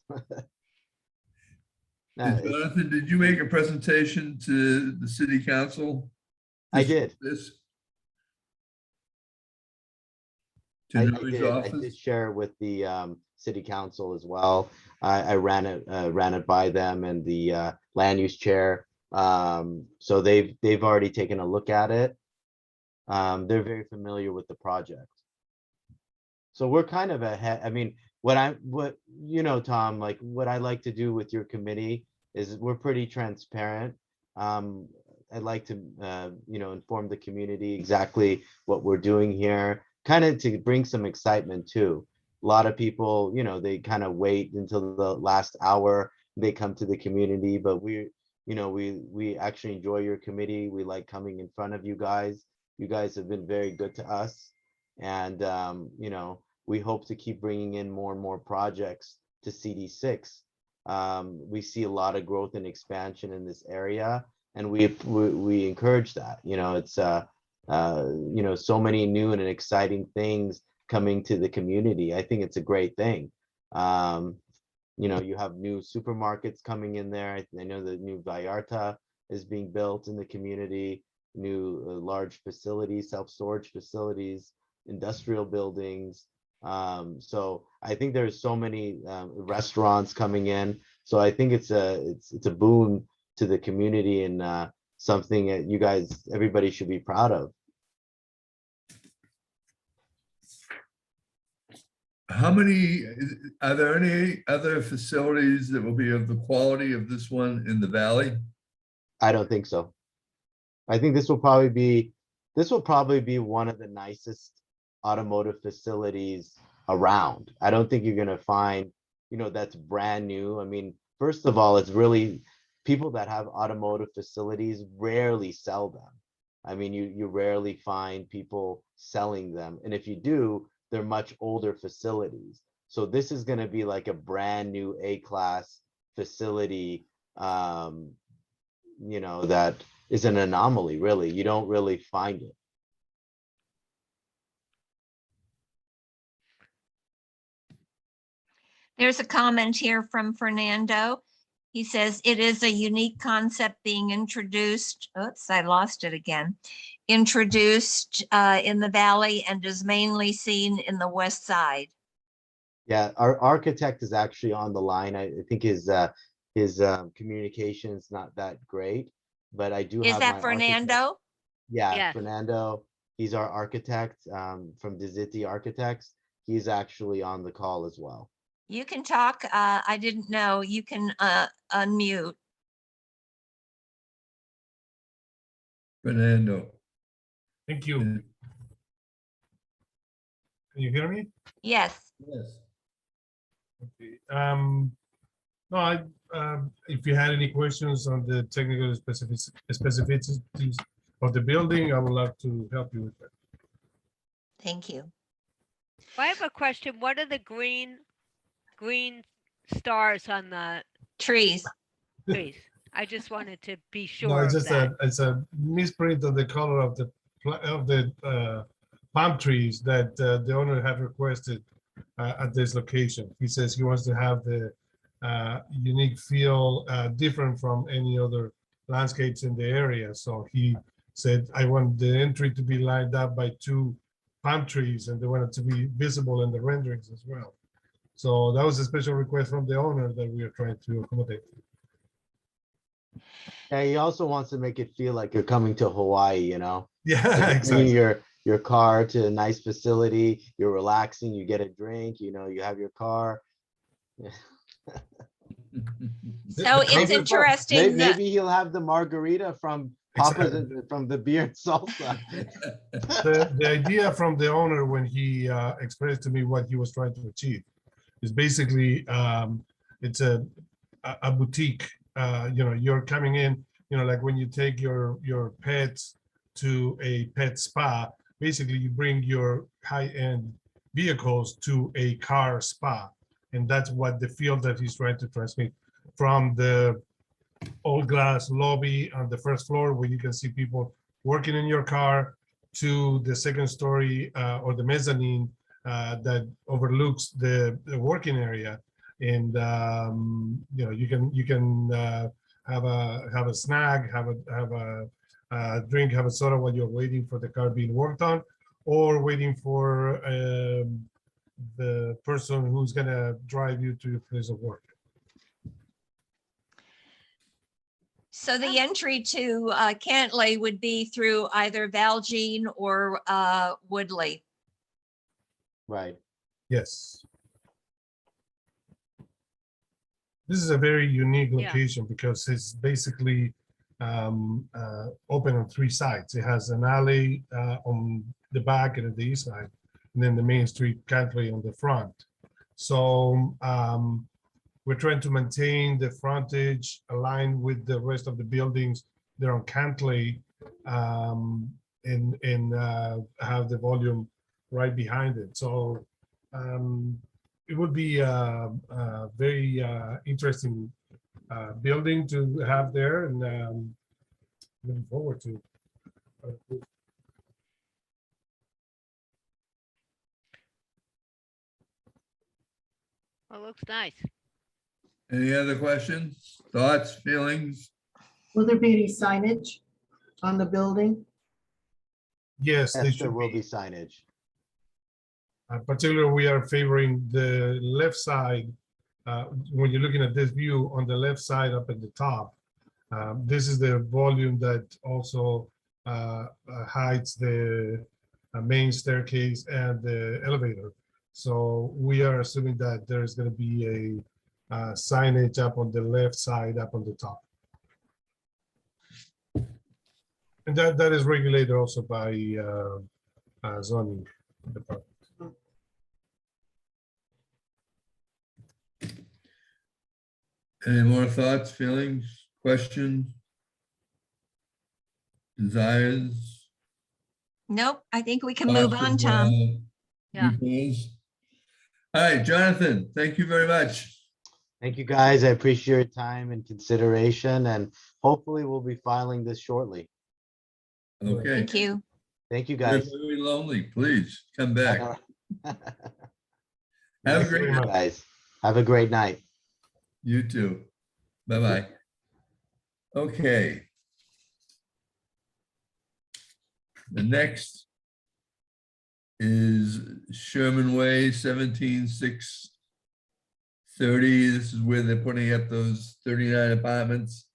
Jonathan, did you make a presentation to the city council?
I did.
This?
I
To Noe's
did. I
office?
did share with the city council as well. I ran it by them and the land use chair. So they've already taken a look at it. They're very familiar with the project. So we're kind of ahead. I mean, Tom, like what I like to do with your committee is we're pretty transparent. I'd like to, inform the community exactly what we're doing here, kind of to bring some excitement too. A lot of people, they kind of wait until the last hour, they come to the community, but we actually enjoy your committee. We like coming in front of you guys. You guys have been very good to us. And, we hope to keep bringing in more and more projects to CD6. We see a lot of growth and expansion in this area, and we encourage that. It's so many new and exciting things coming to the community. I think it's a great thing. You have new supermarkets coming in there. I know the new Vallarta is being built in the community, new large facilities, self-storage facilities, industrial buildings. So I think there's so many restaurants coming in. So I think it's a boon to the community and something that everybody should be proud of.
Are there any other facilities that will be of the quality of this one in the valley?
I don't think so. I think this will probably be one of the nicest automotive facilities around. I don't think you're going to find, that's brand new. I mean, first of all, it's really people that have automotive facilities rarely sell them. I mean, you rarely find people selling them. And if you do, they're much older facilities. So this is going to be like a brand new A-class facility, that is an anomaly, really. You don't really find it.
There's a comment here from Fernando. He says, it is a unique concept being introduced. Oops, I lost it again. Introduced in the valley and is mainly seen in the west side.
Yeah, our architect is actually on the line. I think his communication is not that great, but I do have
Is that
my
Fernando?
architect. Yeah,
Yes.
Fernando. He's our architect from DeZitti Architects. He's actually on the call as well.
You can talk. I didn't know. You can unmute.
Fernando.
Thank you. Can you hear me?
Yes.
Yes.
Okay. No, if you had any questions on the technical specificities of the building, I would love to help you with that.
Thank you.
I have a question. What are the green stars on the
Trees.
trees? I just wanted to be
No,
sure
it's
of
just
that.
a misprint of the color of the palm trees that the owner had requested at this location. He says he wants to have the unique feel different from any other landscapes in the area. So he said, I want the entry to be lined up by 2 palm trees, and they want it to be visible in the renderings as well. So that was a special request from the owner that we are trying to accommodate.
Yeah, he also wants to make it feel like you're coming to Hawaii, you know?
Yeah,
Like you're
exactly.
bringing your car to a nice facility, you're relaxing, you get a drink, you know, you have your car.
So it's
concept-
interesting that,
Maybe he'll have the margarita from Papa's and from the beer and salsa.
The idea from the owner when he expressed to me what he was trying to achieve is basically it's a boutique. You know, you're coming in, you know, like when you take your pets to a pet spa, basically you bring your high-end vehicles to a car spa, and that's what the feel that he's trying to transmit from the all glass lobby on the first floor where you can see people working in your car to the second story or the mezzanine that overlooks the working area. And you know, you can have a snack, have a drink, have a soda while you're waiting for the car being worked on, or waiting for the person who's gonna drive you to your place of work.
so the entry to Cantley would be through either Valjean or Woodley.
Right.
Yes. This is a very unique
Yeah.
location because it's basically open on 3 sides. It has an alley on the back and at the east side, and then the main street Cantley on the front. So we're trying to maintain the frontage aligned with the rest of the buildings there on Cantley, and have the volume right behind it. So it would be a very interesting building to have there, and looking forward to.
Well, it looks nice.
Any other questions, thoughts, feelings?
Will there be any signage on the building?
Yes, they
Yes, there
should
will
be.
be signage.
Particularly, we are favoring the left side. When you're looking at this view on the left side up at the top, this is the volume that also hides the main staircase and the elevator. So we are assuming that there's going to be a signage up on the left side, up on the top. And that is regulated also by zoning department.
Any more thoughts, feelings, questions? Desires?
Nope, I think we can move
thoughts
on,
of,
Tom.
Yeah.
repairs? All right, Jonathan, thank you very much.
Thank you, guys. I appreciate your time and consideration, and hopefully we'll be filing this shortly.
Okay.
Thank you.
Thank you,
You're
guys.
very lonely. Please come back.
Have
Have a
Thank you
great
very
night.
much.
guys. Have a great night.
You too. Bye-bye. Okay. The next is Sherman Way, 17630. This is where they're putting up those 39 apartments.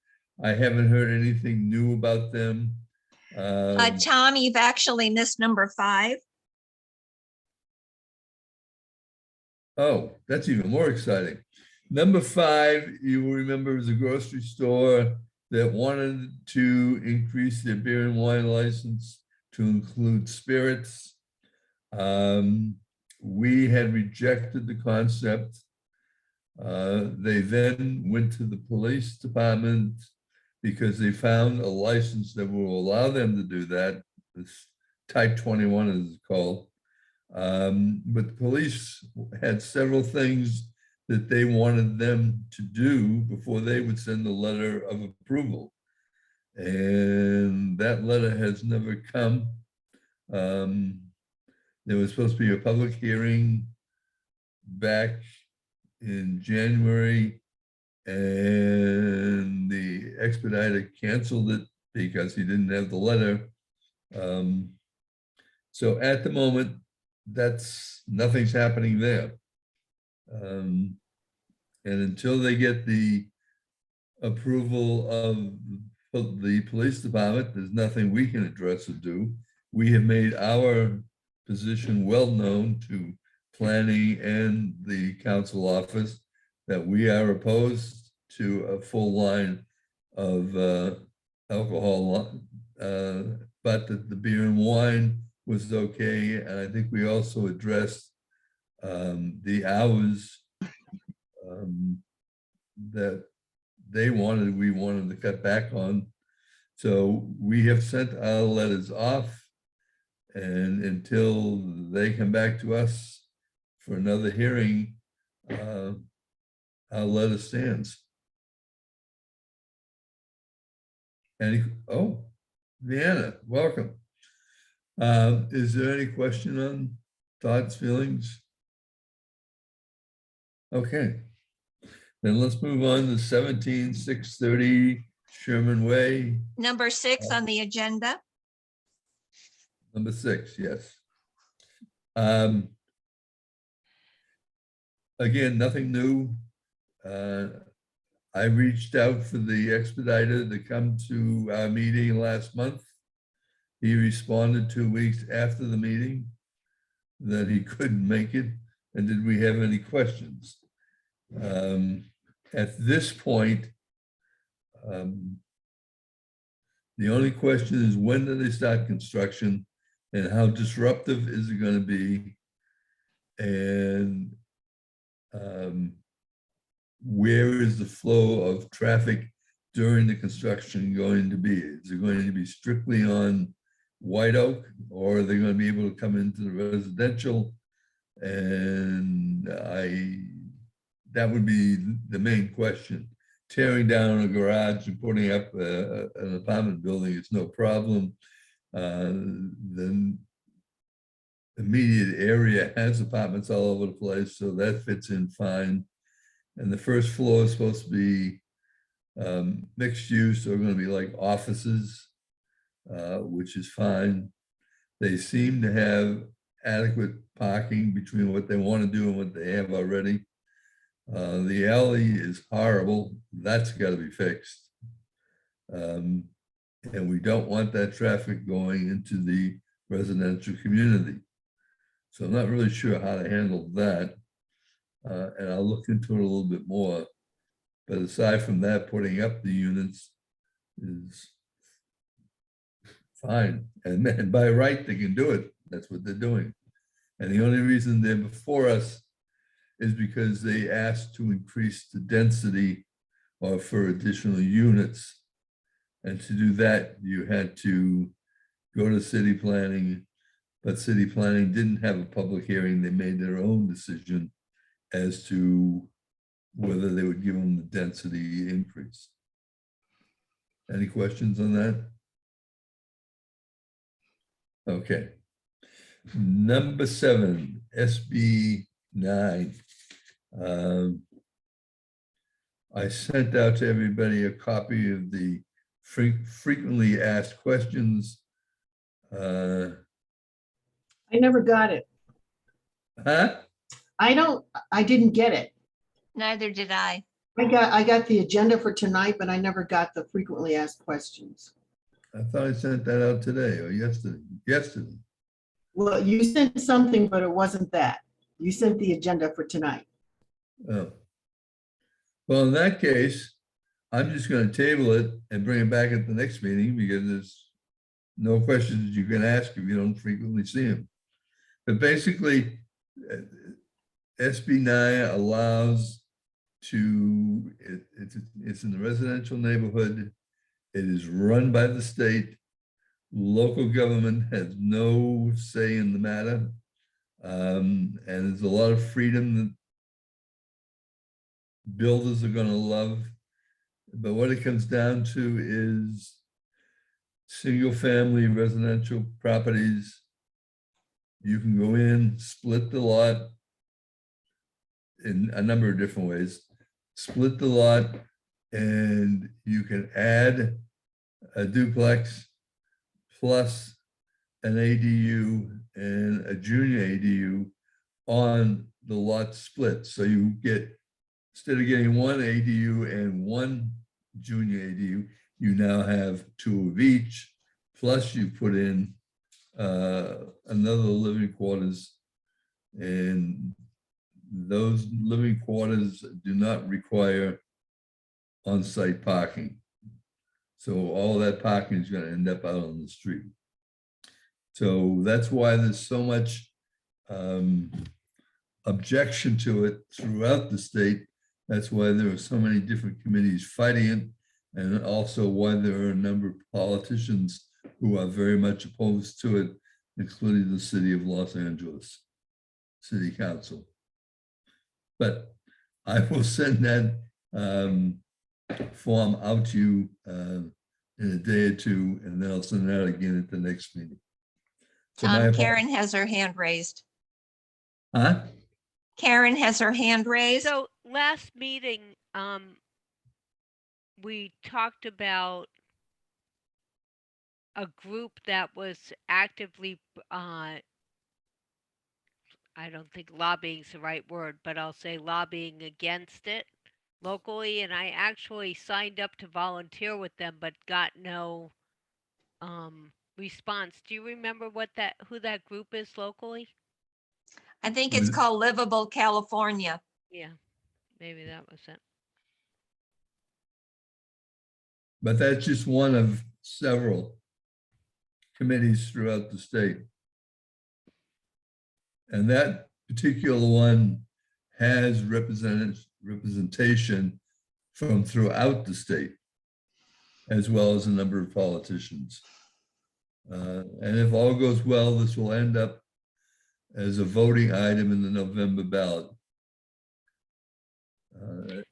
I haven't heard anything new about them.
Tom, you've actually missed number 5.
Oh, that's even more exciting. Number 5, you will remember, is a grocery store that wanted to increase their beer and wine license to include spirits. We had rejected the concept. They then went to the police department because they found a license that will allow them to do that. This type 21 is called. But the police had several things that they wanted them to do before they would send a letter of approval. And that letter has never come. There was supposed to be a public hearing back in January, and the expediter canceled it because he didn't have the letter. So at the moment, nothing's happening there. And until they get the approval of the police department, there's nothing we can address or do. We have made our position well known to planning and the council office that we are opposed to a full line of alcohol, but that the beer and wine was okay. And I think we also addressed the hours that we wanted to cut back on. So we have sent our letters off, and until they come back to us for another hearing, our letter stands. Deanna, welcome. Is there any question on thoughts, feelings? Okay, then let's move on to 17-630 Sherman Way.
Number 6 on the agenda.
Number 6, yes. Again, nothing new. I reached out for the expediter to come to our meeting last month. He responded 2 weeks after the meeting that he couldn't make it, and did we have any questions? At this point, the only question is, when do they start construction and how disruptive is it going to be? And where is the flow of traffic during the construction going to be? Is it going to be strictly on White Oak, or are they going to be able to come into the residential? And that would be the main question. Tearing down a garage and putting up an apartment building is no problem. The immediate area has apartments all over the place, so that fits in fine. And the first floor is supposed to be mixed use, so going to be like offices, which is fine. They seem to have adequate parking between what they want to do and what they have already. The alley is horrible. That's got to be fixed. And we don't want that traffic going into the residential community. So I'm not really sure how to handle that. And I'll look into it a little bit more. But aside from that, putting up the units is fine. And by right, they can do it. That's what they're doing. And the only reason they're before us is because they asked to increase the density or for additional units. And to do that, you had to go to city planning, but city planning didn't have a public hearing. They made their own decision as to whether they would give them the density increase. Any questions on that? Okay. Number 7, SB 9. I sent out to everybody a copy of the frequently asked questions.
I never got it.
Huh?
I didn't get it.
Neither did I.
I got the agenda for tonight, but I never got the frequently asked questions.
I thought I sent that out today or yesterday. Yesterday.
Well, you sent something, but it wasn't that. You sent the agenda for tonight.
Oh. Well, in that case, I'm just going to table it and bring it back at the next meeting because there's no questions you can ask if you don't frequently see them. But basically, SB 9 allows to, it's in the residential neighborhood. It is run by the state. Local government has no say in the matter. And there's a lot of freedom that builders are gonna love. But what it comes down to is single-family residential properties. You can go in, split the lot in a number of different ways. Split the lot and you can add a duplex plus an ADU and a junior ADU on the lot split. So you get, instead of getting one ADU and one junior ADU, you now have two of each, plus you put in another living quarters, and those living quarters do not require on-site parking. So all that parking is going to end up out on the street. So that's why there's so much objection to it throughout the state. That's why there are so many different committees fighting it, and also why there are a number of politicians who are very much opposed to it, including the city of Los Angeles City Council. But I will send that form out to you in a day or two, and then I'll send it out again at the next meeting. So
Karen has her hand raised.
Huh?
Karen has her hand raised.
So last meeting, we talked about a group that was actively, I don't think lobbying is the right word, but I'll say lobbying against it locally. And I actually signed up to volunteer with them, but got no response. Do you remember who that group is locally?
I think it's called Livable California.
Yeah, maybe that was it.
But that's just one of several committees throughout the state. And that particular one has representation from throughout the state, as well as a number of politicians. And if all goes well, this will end up as a voting item in the November ballot.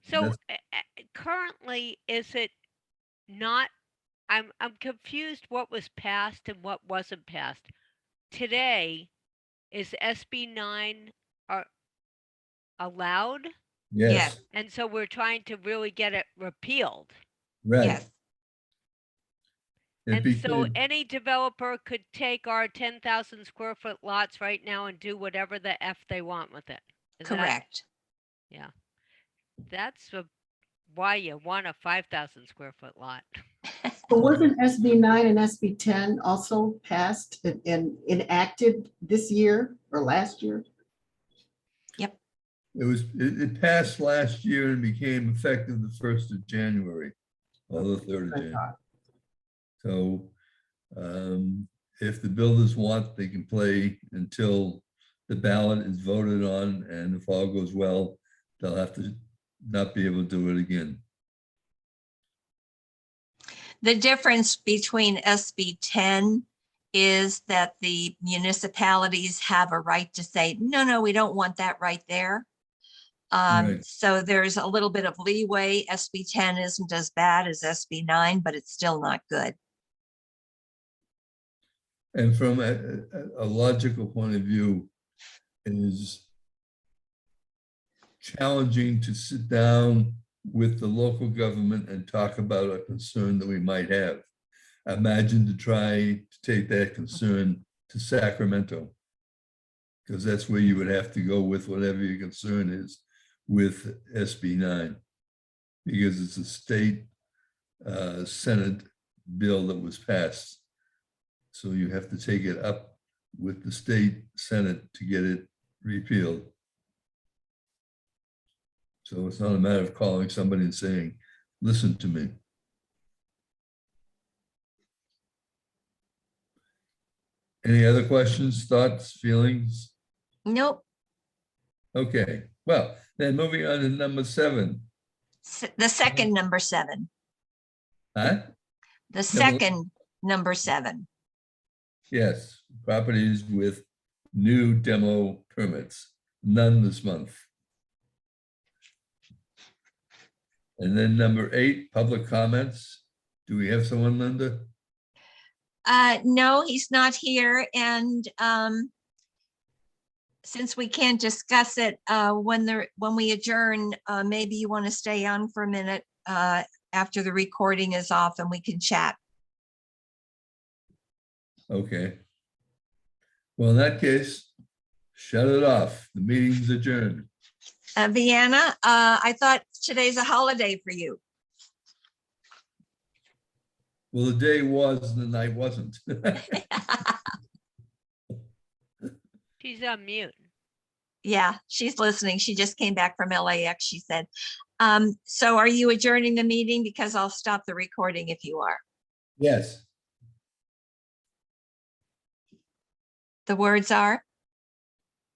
So currently, is it not? I'm confused what was passed and what wasn't passed. Today, is SB 9 allowed?
Yes.
And so we're trying to really get it repealed.
Right.
Yes.
It
And so
became-
any developer could take our 10,000 square foot lots right now and do whatever the F they want with it. Is that-
Correct.
yeah. That's why you want a 5,000 square foot lot.
But wasn't SB 9 and SB 10 also passed and enacted this year or last year?
It passed last year and became effective the 1st of January, or the 3rd of January. So if the builders want, they can play until the ballot is voted on, and if all goes well, they'll have to not be able to do it again.
The difference between SB 10 is that the municipalities have a right to say, no, we don't want that right there.
Right.
So there's a little bit of leeway. SB 10 isn't as bad as SB 9, but it's still not good.
And from a logical point of view, it is challenging to sit down with the local government and talk about a concern that we might have. Imagine to try to take that concern to Sacramento, because that's where you would have to go with whatever your concern is with SB 9, because it's a state Senate bill that was passed. So you have to take it up with the state Senate to get it repealed. So it's not a matter of calling somebody and saying, listen to me. Any other questions, thoughts, feelings?
Nope.
Okay, well, then moving on to number 7.
The second number 7.
Huh?
The second number 7.
Yes, properties with new demo permits, none this month. And then number 8, public comments. Do we have someone, Linda?
No, he's not here, and since we can't discuss it when we adjourn, maybe you want to stay on for a minute after the recording is off and we can chat.
Okay. Well, in that case, shut it off. The meeting's adjourned.
Vienna, I thought today's a holiday for you.
Well, the day was and the night wasn't.
She's on mute.
Yeah, she's listening. She just came back from LAX, she said. So are you adjourning the meeting? Because I'll stop the recording if you are.
Yes.
The words are?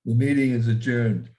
The meeting is adjourned.